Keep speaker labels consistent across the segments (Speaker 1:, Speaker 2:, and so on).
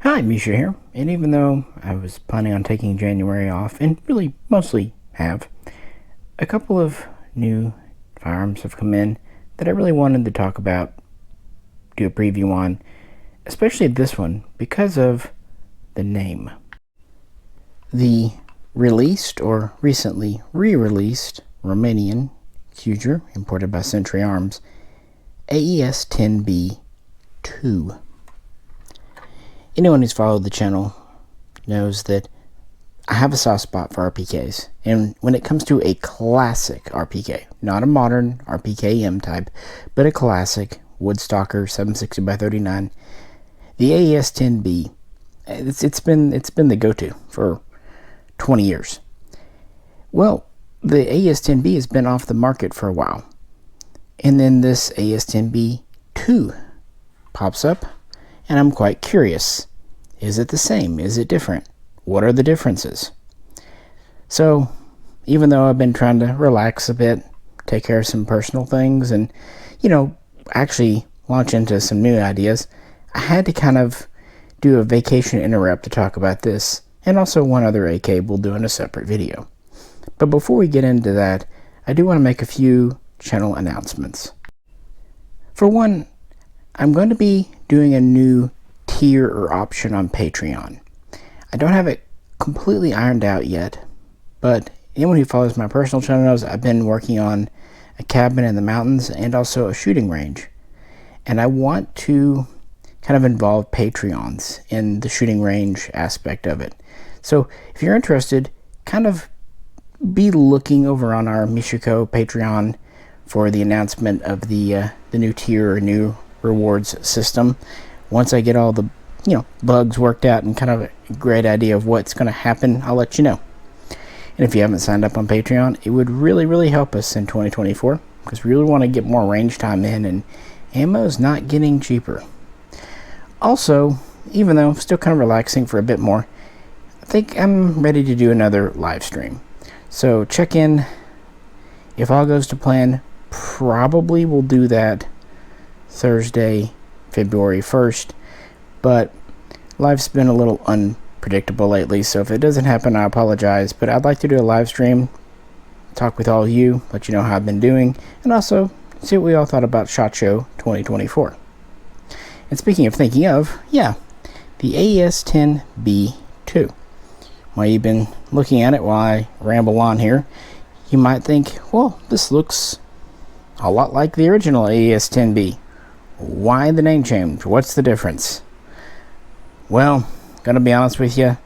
Speaker 1: Hi, Misha here, and even though I was planning on taking January off, and really mostly have, a couple of new firearms have come in that I really wanted to talk about, do a preview on, especially this one, because of the name. The released, or recently re-released, Romanian Cugir, imported by Century Arms, AES10B2. Anyone who's followed the channel knows that I have a soft spot for RPKs, and when it comes to a classic RPK, not a modern RPK-M type, but a classic Woodstalker 760x39, the AES10B, it's been the go-to for 20 years. Well, the AES10B has been off the market for a while, and then this AES10B2 pops up, and I'm quite curious. Is it the same? Is it different? What are the differences? So, even though I've been trying to relax a bit, take care of some personal things, and, actually launch into some new ideas, I had to kind of do a vacation interrupt to talk about this, and also one other AK we'll do in a separate video. But before we get into that, I do want to make a few channel announcements. For one, I'm going to be doing a new tier or option on Patreon. I don't have it completely ironed out yet, but anyone who follows my personal channel knows I've been working on a cabin in the mountains and also a shooting range. And I want to kind of involve Patreons in the shooting range aspect of it. So if you're interested, kind of be looking over on our Mishaco Patreon for the announcement of the new tier or new rewards system. Once I get all the bugs worked out and kind of a great idea of what's going to happen, I'll let you know. And if you haven't signed up on Patreon, it would really help us in 2024, because we really want to get more range time in, and ammo's not getting cheaper. Also, even though I'm still kind of relaxing for a bit more, I think I'm ready to do another live stream. So check in. If all goes to plan, probably we'll do that Thursday, February 1st, but life's been a little unpredictable lately, so if it doesn't happen, I apologize, but I'd like to do a live stream, talk with all of you, let you know how I've been doing, and also see what we all thought about SHOT Show 2024. And speaking of thinking of, the AES10B2. While you've been looking at it while I ramble on here, you might think, well, this looks a lot like the original AES10B. Why the name change? What's the difference? Well, gonna be honest with you,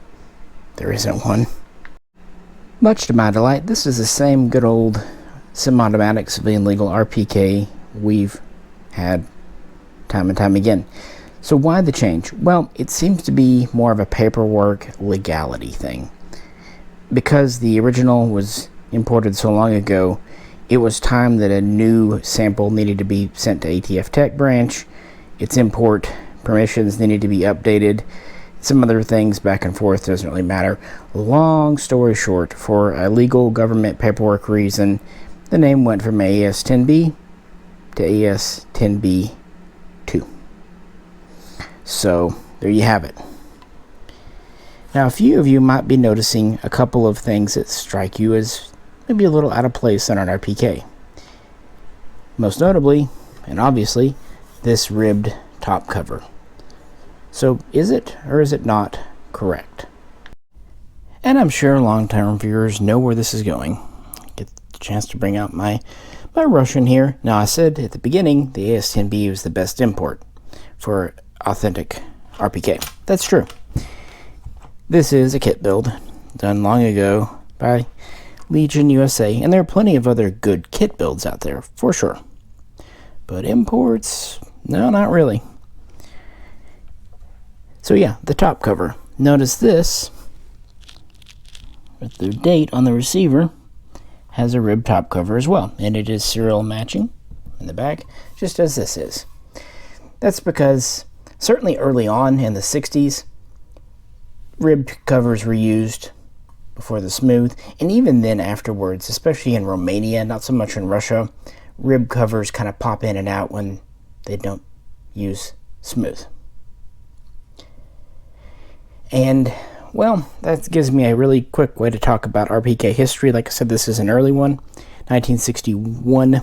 Speaker 1: there isn't one. Much to my delight, this is the same good old semi-automatic civilian legal RPK we've had time and time again. So why the change? Well, it seems to be more of a paperwork legality thing. Because the original was imported so long ago, it was time that a new sample needed to be sent to ATF Tech Branch. Its import permissions needed to be updated. Some other things back and forth, doesn't really matter. Long story short, for a legal government paperwork reason, the name went from AES10B to AES10B2. So, there you have it. Now, a few of you might be noticing a couple of things that strike you as maybe a little out of place on an RPK. Most notably, and obviously, this ribbed top cover. So, is it or is it not correct? And I'm sure long-term viewers know where this is going. Get the chance to bring out my Russian here. Now, I said at the beginning the AES10B was the best import for authentic RPK. That's true. This is a kit build done long ago by Legion USA, and there are plenty of other good kit builds out there, for sure. But imports, no, not really. So the top cover. Notice this, with the date on the receiver, has a rib top cover as well, and it is serial matching in the back, just as this is. That's because certainly early on in the 60s, ribbed covers were used before the smooth, and even then afterwards, especially in Romania, not so much in Russia, rib covers kind of pop in and out when they don't use smooth. And, well, that gives me a really quick way to talk about RPK history. Like I said, this is an early one, 1961.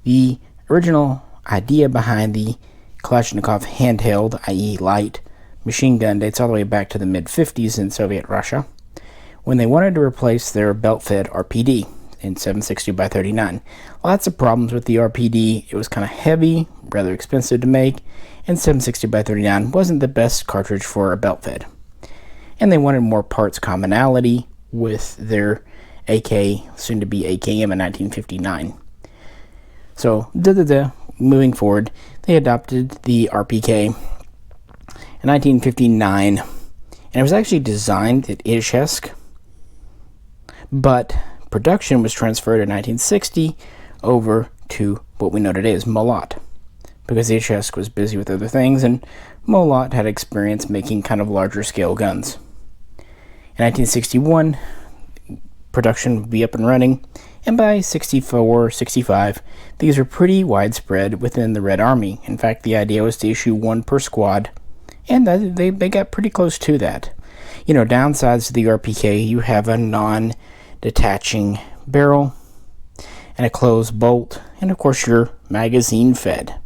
Speaker 1: The original idea behind the Kalashnikov handheld, i.e. light, machine gun dates all the way back to the mid-50s in Soviet Russia, when they wanted to replace their belt-fed RPD in 7.62x39. Lots of problems with the RPD. It was kind of heavy, rather expensive to make, and 7.60x39 wasn't the best cartridge for a belt-fed. And they wanted more parts commonality with their AK, soon to be AKM in 1959. So, moving forward, they adopted the RPK in 1959, and it was actually designed at Izhevsk, but production was transferred in 1960 over to what we know today as Molot, because Izhevsk was busy with other things, and Molot had experience making kind of larger scale guns. In 1961, production would be up and running, and by 64, 65, these were pretty widespread within the Red Army. In fact, the idea was to issue one per squad, and they got pretty close to that. You know, downsides to the RPK, you have a non-detaching barrel, and a closed bolt, and of course you're magazine fed.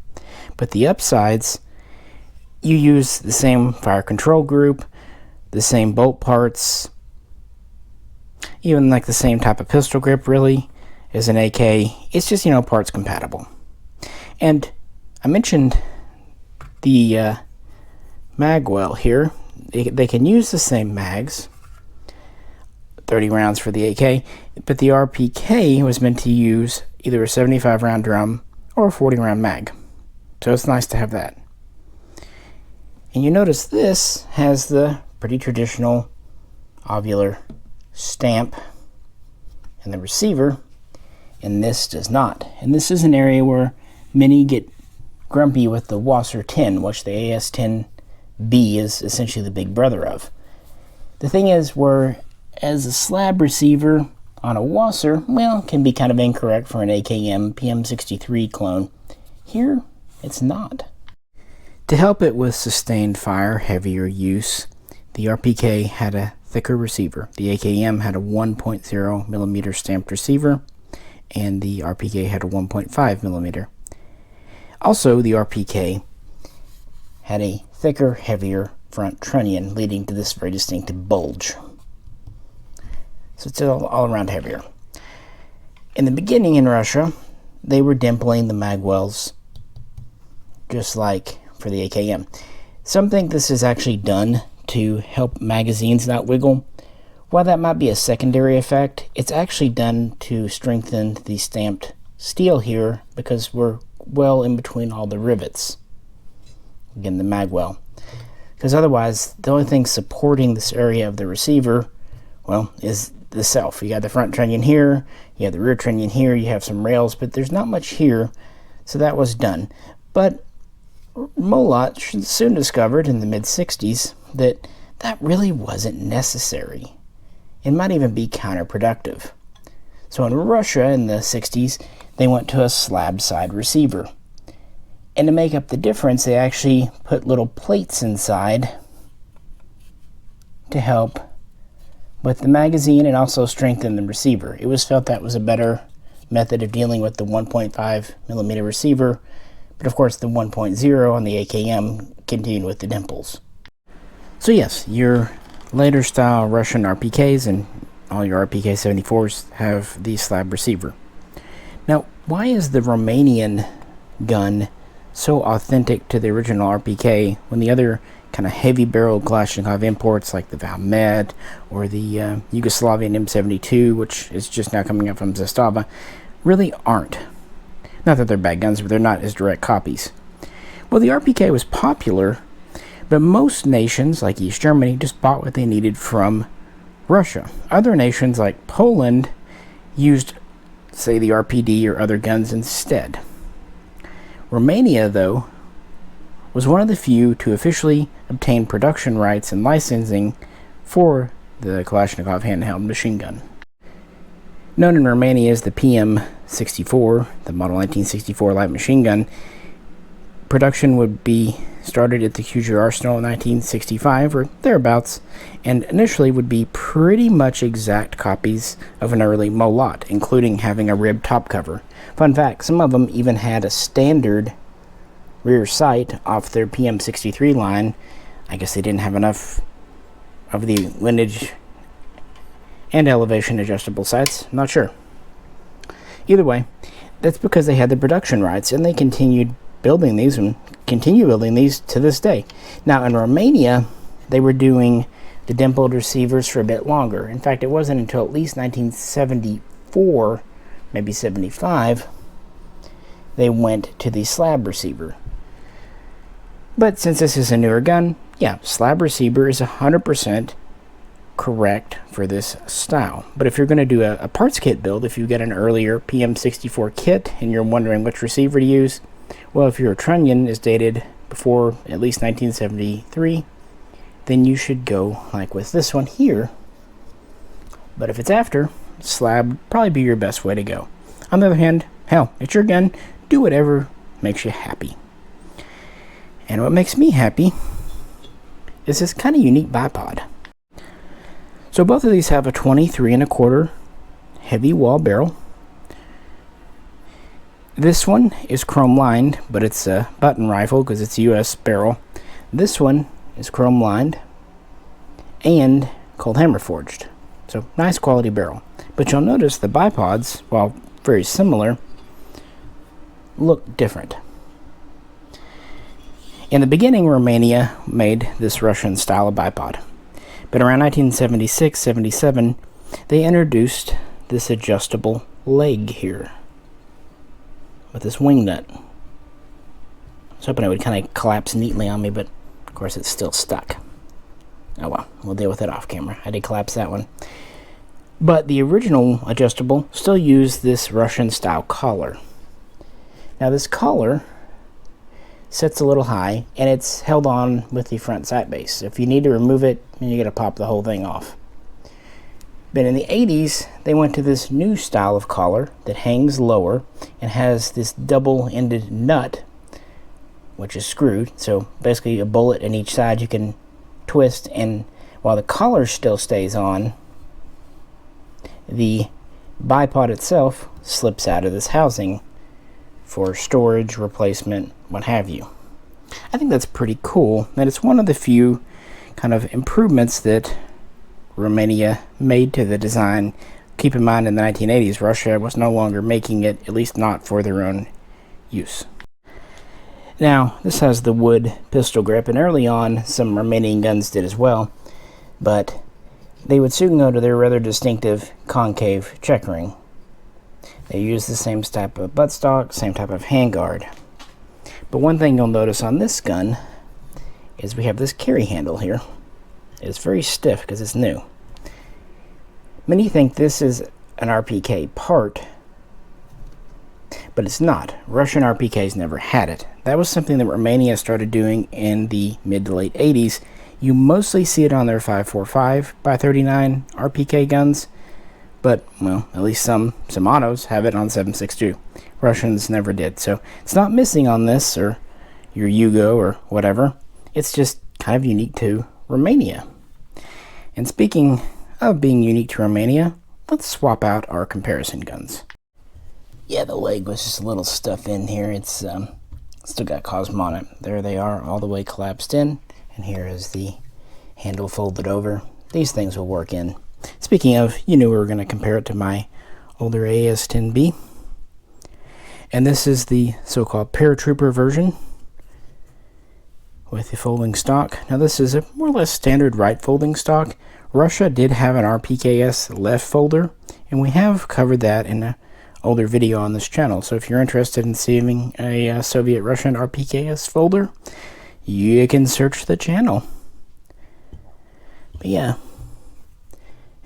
Speaker 1: But the upsides, you use the same fire control group, the same bolt parts, even like the same type of pistol grip really as an AK. It's just, you know, parts compatible. And I mentioned the magwell here. They can use the same mags, 30 rounds for the AK, but the RPK was meant to use either a 75 round drum or a 40 round mag. So it's nice to have that. And you notice this has the pretty traditional ovular stamp and the receiver, and this does not. And this is an area where many get grumpy with the Wasser 10, which the AES10B is essentially the big brother of. The thing is, where as a slab receiver on a Wasser, well, can be kind of incorrect for an AKM PM63 clone. Here, it's not. To help it with sustained fire, heavier use, the RPK had a thicker receiver. The AKM had a 1.0 millimeter stamped receiver, and the RPK had a 1.5 millimeter. Also, the RPK had a thicker, heavier front trunnion, leading to this very distinctive bulge. So it's all around heavier. In the beginning in Russia, they were dimpling the magwells, just like for the AKM. Some think this is actually done to help magazines not wiggle. While that might be a secondary effect, it's actually done to strengthen the stamped steel here, because we're well in between all the rivets. Again, the magwell. Because otherwise, the only thing supporting this area of the receiver, well, is the self. You got the front trunnion here, you have the rear trunnion here, you have some rails, but there's not much here, so that was done. But Molot soon discovered in the mid-60s that that really wasn't necessary. It might even be counterproductive. So in Russia in the 60s, they went to a slab side receiver. And to make up the difference, they actually put little plates inside to help with the magazine and also strengthen the receiver. It was felt that was a better method of dealing with the 1.5 millimeter receiver, but of course the 1.0 on the AKM continued with the dimples. So yes, your later style Russian RPKs and all your RPK 74s have the slab receiver. Now, why is the Romanian gun so authentic to the original RPK when the other kind of heavy barrel Kalashnikov imports like the Valmet or the Yugoslavian M72, which is just now coming up from Zastava, really aren't? Not that they're bad guns, but they're not as direct copies. Well, the RPK was popular, but most nations, like East Germany, just bought what they needed from Russia. Other nations, like Poland, used, say, the RPD or other guns instead. Romania, though, was one of the few to officially obtain production rights and licensing for the Kalashnikov handheld machine gun. Known in Romania as the PM64, the Model 1964 light machine gun, production would be started at the Cugir arsenal in 1965 or thereabouts, and initially would be pretty much exact copies of an early Molot, including having a ribbed top cover. Fun fact, some of them even had a standard rear sight off their PM63 line. I guess they didn't have enough of the windage and elevation adjustable sights. I'm not sure. Either way, that's because they had the production rights, and they continued building these and continue building these to this day. Now in Romania, they were doing the dimpled receivers for a bit longer. In fact, it wasn't until at least 1974, maybe 75, they went to the slab receiver. But since this is a newer gun, yeah, slab receiver is 100% correct for this style. But if you're going to do a parts kit build, if you get an earlier PM64 kit and you're wondering which receiver to use, well, if your trunnion is dated before at least 1973, then you should go like with this one here. But if it's after, slab would probably be your best way to go. On the other hand, hell, it's your gun. Do whatever makes you happy. And what makes me happy is this kind of unique bipod. So both of these have a 23 1/4 heavy wall barrel. This one is chrome lined, but it's a button rifle because it's a US barrel. This one is chrome lined and cold hammer forged. So nice quality barrel. But you'll notice the bipods, while very similar, look different. In the beginning, Romania made this Russian style of bipod. But around 1976-77, they introduced this adjustable leg here with this wing nut. I was hoping it would kind of collapse neatly on me, but of course it's still stuck. Oh well, we'll deal with it off camera. I did collapse that one. But the original adjustable still used this Russian style collar. Now this collar sits a little high, and it's held on with the front sight base. If you need to remove it, then you gotta pop the whole thing off. But in the 80s, they went to this new style of collar that hangs lower and has this double-ended nut, which is screwed. So basically a bullet in each side you can twist, and while the collar still stays on, the bipod itself slips out of this housing for storage, replacement, what have you. I think that's pretty cool, and it's one of the few kind of improvements that Romania made to the design. Keep in mind, in the 1980s, Russia was no longer making it, at least not for their own use. Now, this has the wood pistol grip, and early on, some Romanian guns did as well, but they would soon go to their rather distinctive concave checkering. They use the same type of buttstock, same type of handguard. But one thing you'll notice on this gun is we have this carry handle here. It's very stiff because it's new. Many think this is an RPK part, but it's not. Russian RPKs never had it. That was something that Romania started doing in the mid to late 80s. You mostly see it on their 5.45 by 39 RPK guns, but, well, at least some autos have it on 7.62. Russians never did, so it's not missing on this or your Yugo or whatever. It's just kind of unique to Romania. And speaking of being unique to Romania, let's swap out our comparison guns. Yeah, the leg was just a little stuff in here. It's still got Cosmo on it. There they are, all the way collapsed in. And here is the handle folded over. These things will work in. Speaking of, you knew we were going to compare it to my older AES10B. And this is the so-called paratrooper version with the folding stock. Now this is a more or less standard right folding stock. Russia did have an RPKS left folder, and we have covered that in an older video on this channel. So if you're interested in seeing a Soviet-Russian RPKS folder, you can search the channel. But yeah,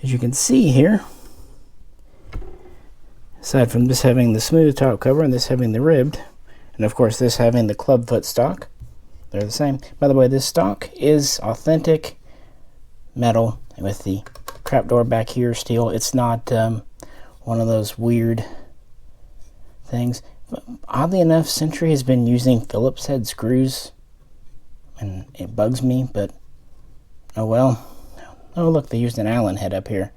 Speaker 1: as you can see here, aside from this having the smooth top cover and this having the ribbed, and of course this having the clubfoot stock, they're the same. By the way, this stock is authentic metal with the trapdoor back here, steel. It's not one of those weird things. But oddly enough, Century has been using Phillips head screws and it bugs me, but oh well. Oh look, they used an Allen head up here,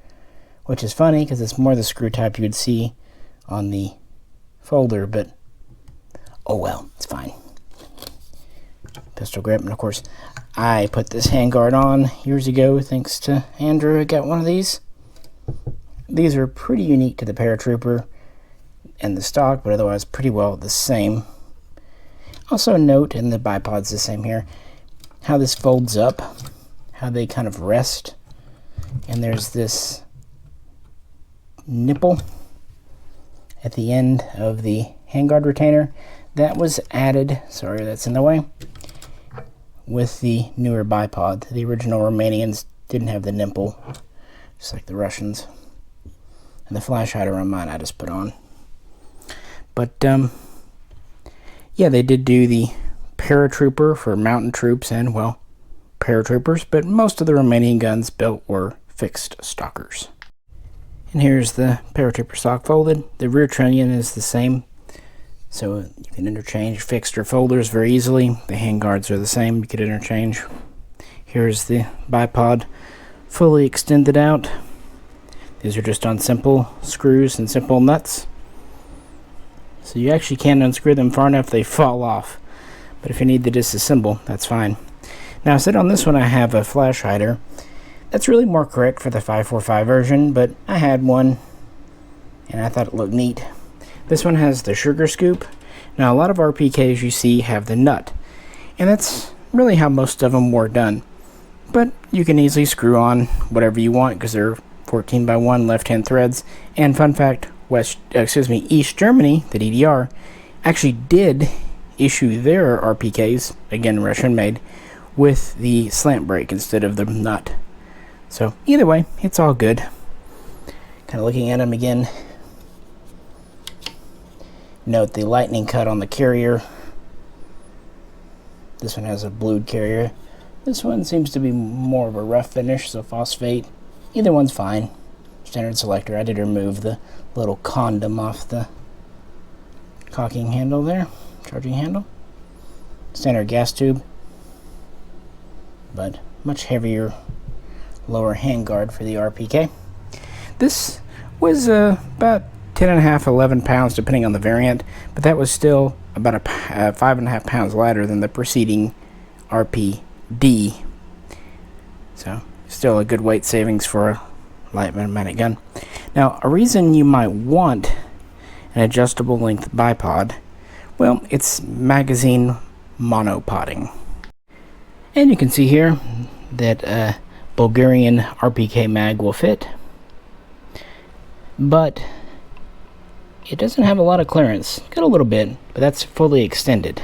Speaker 1: which is funny because it's more the screw type you would see on the folder, but oh well, it's fine. Pistol grip, and of course I put this handguard on years ago thanks to Andrew. I got one of these. These are pretty unique to the paratrooper and the stock, but otherwise pretty well the same. Also note, and the bipod's the same here, how this folds up, how they kind of rest, and there's this nipple at the end of the handguard retainer that was added, sorry that's in the way, with the newer bipod. The original Romanians didn't have the nipple, just like the Russians. And the flash hider on mine I just put on. But yeah, they did do the paratrooper for mountain troops and, well, paratroopers, but most of the Romanian guns built were fixed stockers. And here's the paratrooper stock folded. The rear trunnion is the same, so you can interchange fixed or folders very easily. The handguards are the same, you could interchange. Here's the bipod fully extended out. These are just on simple screws and simple nuts. So you actually can unscrew them far enough they fall off. But if you need to disassemble, that's fine. Now, I said on this one I have a flash hider. That's really more correct for the 545 version, but I had one and I thought it looked neat. This one has the sugar scoop. Now, a lot of RPKs you see have the nut, and that's really how most of them were done. But you can easily screw on whatever you want because they're 14x1 left-hand threads. And fun fact, East Germany, the DDR, actually did issue their RPKs, again Russian made, with the slant brake instead of the nut. So either way, it's all good. Kind of looking at them again. Note the lightning cut on the carrier. This one has a blued carrier. This one seems to be more of a rough finish, so phosphate. Either one's fine. Standard selector. I did remove the little condom off the cocking handle there, charging handle. Standard gas tube, but much heavier lower handguard for the RPK. This was about 10.5, 11 pounds depending on the variant, but that was still about 5.5 pounds lighter than the preceding RPD. So still a good weight savings for a light automatic gun. Now, a reason you might want an adjustable length bipod, well, it's magazine monopoding. And you can see here that a Bulgarian RPK mag will fit, but it doesn't have a lot of clearance. Got a little bit, but that's fully extended.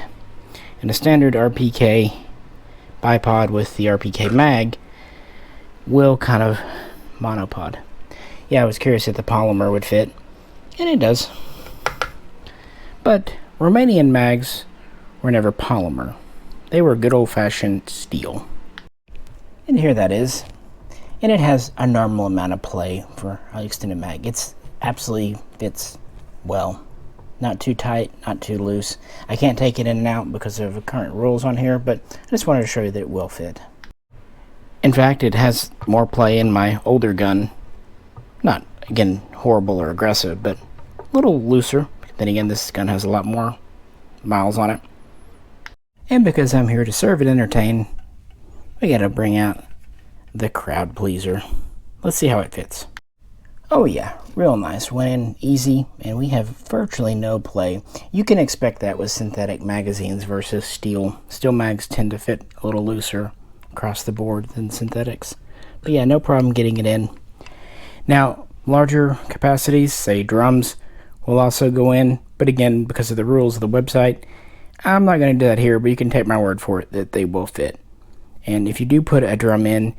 Speaker 1: And a standard RPK bipod with the RPK mag will kind of monopod. Yeah, I was curious if the polymer would fit, and it does. But Romanian mags were never polymer. They were good old-fashioned steel. And here that is. And it has a normal amount of play for an extended mag. It's absolutely fits well. Not too tight, not too loose. I can't take it in and out because of the current rules on here, but I just wanted to show you that it will fit. In fact, it has more play in my older gun. Not, again, horrible or aggressive, but a little looser. Then again, this gun has a lot more miles on it. And because I'm here to serve and entertain, we gotta bring out the crowd pleaser. Let's see how it fits. Oh yeah, real nice. Went in easy, and we have virtually no play. You can expect that with synthetic magazines versus steel. Steel mags tend to fit a little looser across the board than synthetics. But yeah, no problem getting it in. Now, larger capacities, say drums, will also go in, but again, because of the rules of the website, I'm not going to do that here, but you can take my word for it that they will fit. And if you do put a drum in,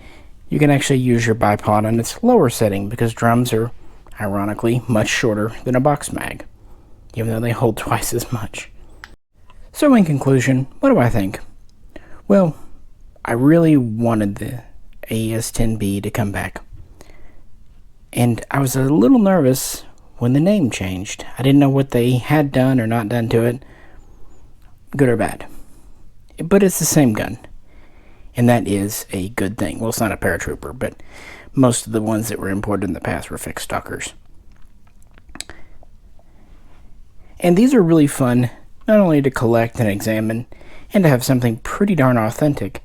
Speaker 1: you can actually use your bipod on its lower setting, because drums are, ironically, much shorter than a box mag, even though they hold twice as much. So in conclusion, what do I think? Well, I really wanted the AES10B to come back. And I was a little nervous when the name changed. I didn't know what they had done or not done to it, good or bad. But it's the same gun. and that is a good thing. Well, it's not a paratrooper, but most of the ones that were imported in the past were fixed stalkers. And these are really fun, not only to collect and examine, and to have something pretty darn authentic,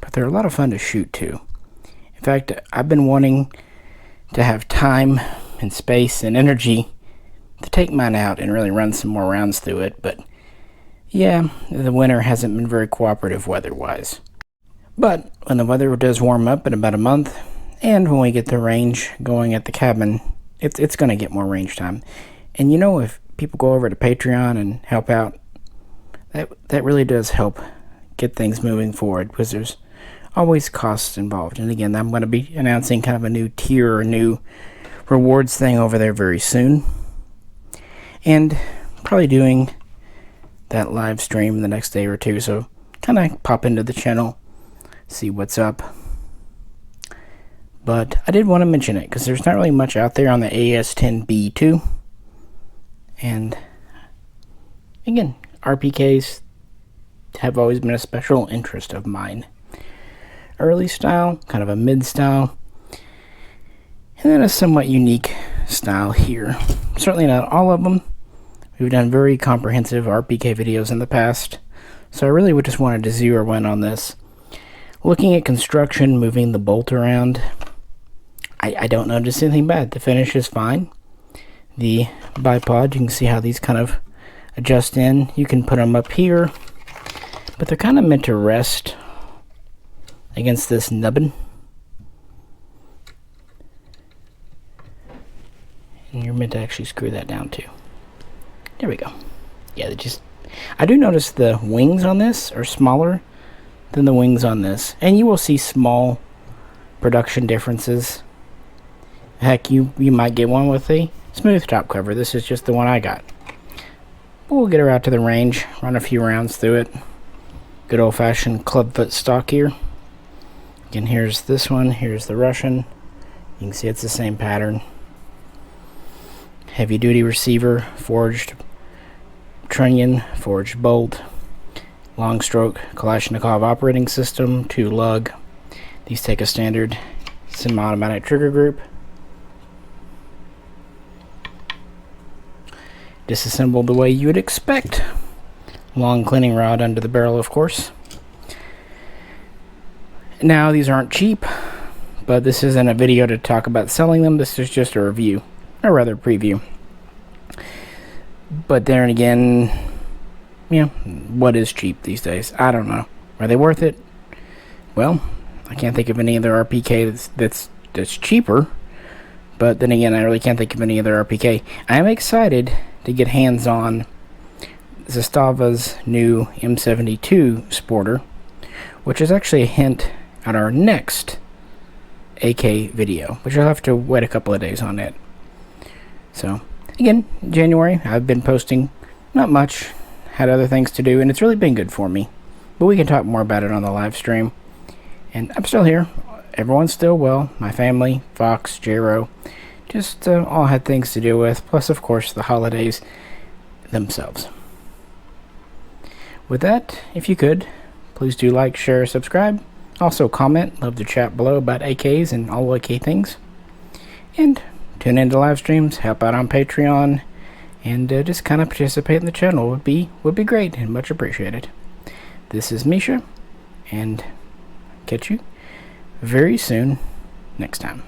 Speaker 1: but they're a lot of fun to shoot too. In fact, I've been wanting to have time and space and energy to take mine out and really run some more rounds through it, but yeah, the winter hasn't been very cooperative weather-wise. But when the weather does warm up in about a month, and when we get the range going at the cabin, it's going to get more range time. And you know, if people go over to Patreon and help out, that really does help get things moving forward, because there's always costs involved. And again, I'm going to be announcing kind of a new tier or new rewards thing over there very soon, and probably doing that live stream the next day or two, so kind of pop into the channel, see what's up. But I did want to mention it because there's not really much out there on the AES10B2, and again, RPKs have always been a special interest of mine. Early style, kind of a mid style, and then a somewhat unique style here. Certainly not all of them. We've done very comprehensive RPK videos in the past, so I really just wanted to zero in on this. Looking at construction, moving the bolt around, I don't notice anything bad. The finish is fine. The bipod, you can see how these kind of adjust in. You can put them up here, but they're kind of meant to rest against this nubbin. And you're meant to actually screw that down too. There we go. Yeah, I do notice the wings on this are smaller than the wings on this. And you will see small production differences. Heck, you might get one with a smooth top cover. This is just the one I got. But we'll get her out to the range, run a few rounds through it. Good old-fashioned clubfoot stock here. Again, here's this one. Here's the Russian. You can see it's the same pattern. Heavy-duty receiver, forged trunnion, forged bolt, long stroke Kalashnikov operating system, 2 lug. These take a standard semi-automatic trigger group. Disassembled the way you would expect. Long cleaning rod under the barrel, of course. Now, these aren't cheap, but this isn't a video to talk about selling them. This is just a review, or rather preview. But then again, you know, what is cheap these days? I don't know. Are they worth it? Well, I can't think of any other RPK that's cheaper. But then again, I really can't think of any other RPK. I am excited to get hands on Zastava's new M72 Sporter, which is actually a hint at our next AK video, which I'll have to wait a couple of days on it. So, again, January, I've been posting not much, had other things to do, and it's really been good for me. But we can talk more about it on the live stream. And I'm still here. Everyone's still well. My family, Fox, Jero, just all had things to deal with, plus, of course, the holidays themselves. With that, if you could, please do like, share, subscribe. Also comment, love to chat below about AKs and all AK things. And tune into live streams, help out on Patreon, and just kind of participate in the channel would be great and much appreciated. This is Misha, and catch you very soon next time.